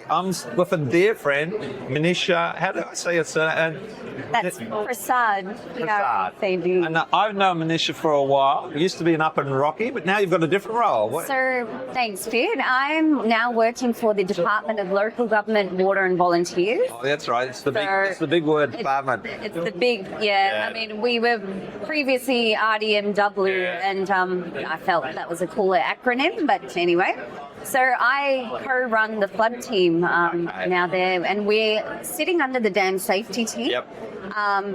I'm with a dear friend, Monishaa. How do I say your surname? That's Prasad. Prasad. Yeah, And I've known Monishaa for a while. You used to be an up and Rocky, but now you've got a different role. What? So, thanks, Pete. I'm now working for the Department of Local Government, Water and Volunteers. Oh, that's right. It's the big word, department. It's the big, yeah. I mean, we were previously RDMW, and I felt that was a cooler acronym, but anyway. So I co-run the flood team now there, and we're sitting under the dam safety team. Yep.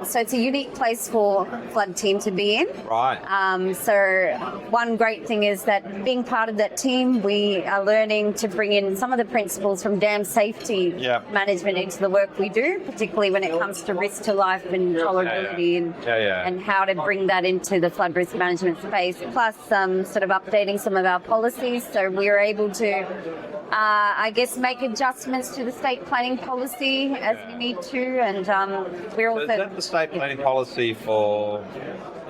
So it's a unique place for flood team to be in. Right. So one great thing is that being part of that team, we are learning to bring in some of the principles from dam safety management into the work we do, particularly when it comes to risk to life and tolerability and how to bring that into the flood risk management space, plus sort of updating some of our policies. So we are able to I guess make adjustments to the state planning policy as we need to, and we're also... So is that the state planning policy for,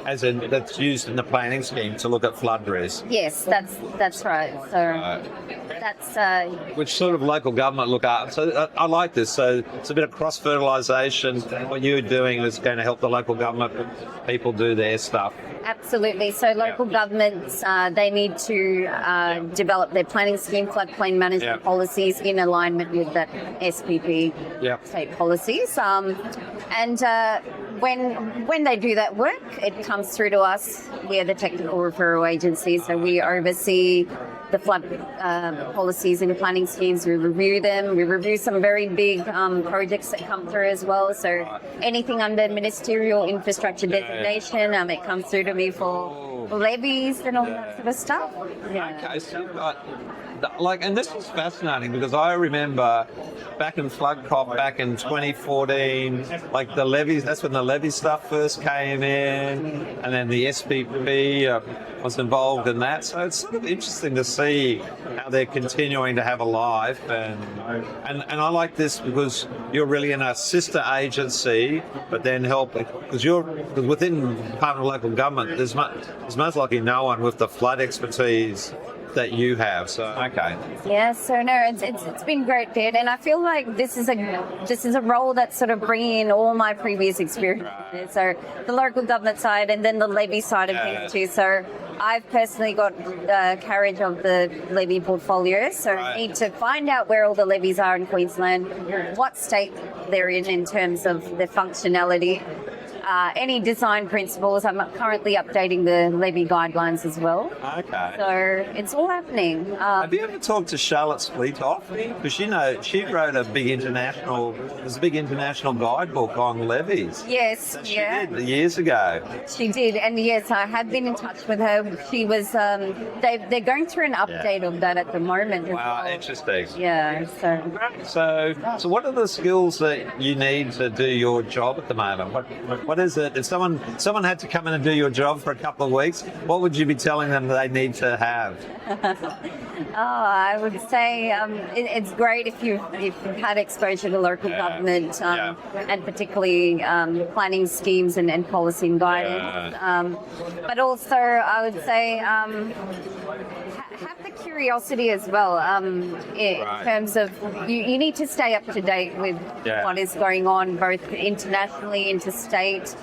as in, that's used in the planning scheme to look at flood risk? Yes, that's right. So that's... Which sort of local government look at. So I like this. So it's a bit of cross-fertilisation. What you're doing is going to help the local government people do their stuff. Absolutely. So local governments, they need to develop their planning scheme, floodplain management policies in alignment with that SPP state policies. And when they do that work, it comes through to us. We are the technical referral agency, so we oversee the flood policies and planning schemes. We review them. We review some very big projects that come through as well. So anything under ministerial infrastructure designation, it comes through to me for levies and all that sort of stuff. Okay, so you've got, and this is fascinating because I remember back in Flood COP back in 2014, like the levies, that's when the levy stuff first came in, and then the SPP was involved in that. So it's sort of interesting to see how they're continuing to have a life, and I like this because you're really in a sister agency, but then help because within the Department of Local Government, there's most likely no one with the flood expertise that you have. So okay. Yeah. So no, it's been great, Dad, and I feel like this is a role that's sort of bringing in all my previous experience. Right. So the local government side, and then the levy side of things too. So I've personally got carriage of the levy portfolio, so I need to find out where all the levies are in Queensland, what state they're in terms of their functionality. Any design principles. I'm currently updating the levy guidelines as well. Okay. So it's all happening. Have you ever talked to Charlotte Splitoff? Because she wrote a big international guidebook on levies. Yes, she did years ago. She did, and yes, I have been in touch with her. She was. They're going through an update of that at the moment. Wow, interesting. Yeah. So what are the skills that you need to do your job at the moment? What is it? If someone had to come in and do your job for a couple of weeks, what would you be telling them they need to have? I would say it's great if you've had exposure to local government and particularly planning schemes and policy and guidance. But also, I would say have the curiosity as well in terms of you need to stay up to date with what is going on both internationally, interstate.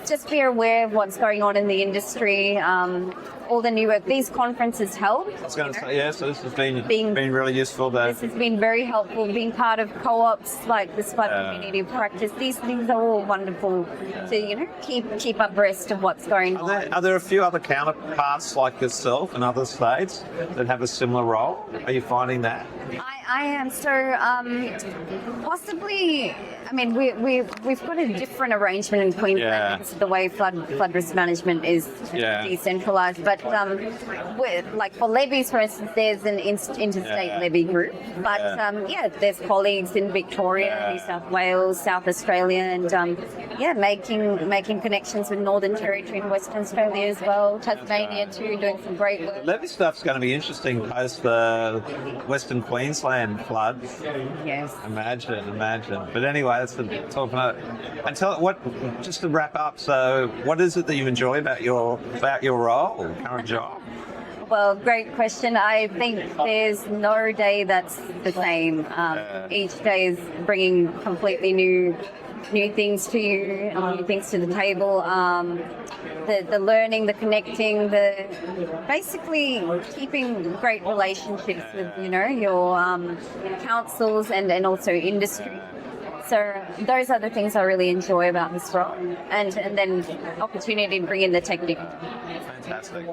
Just be aware of what's going on in the industry, all the new work. These conferences help. I was going to say, so this has been really useful. This has been very helpful, being part of co-ops like this flood community practice. These things are all wonderful to, keep abreast of what's going on. Are there a few other counterparts like yourself in other states that have a similar role? Are you finding that? I am. So possibly, I mean, we've got a different arrangement in Queensland because of the way flood risk management is decentralised. But like for levies, for instance, there's an interstate levy group. But there's colleagues in Victoria, New South Wales, South Australia, and making connections with Northern Territory and Western Australia as well. Tasmania too, doing some great work. Levy stuff's going to be interesting post the Western Queensland floods. Yes. Imagine. But anyway, that's the talking about. And just to wrap up. So, what is it that you enjoy about your role, current job? Well, great question. I think there's no day that's the same. Each day is bringing completely new things to you, new things to the table. The learning, the connecting, the basically keeping great relationships with your councils and also industry. So those are the things I really enjoy about this role, and then opportunity to bring in the technique. Fantastic.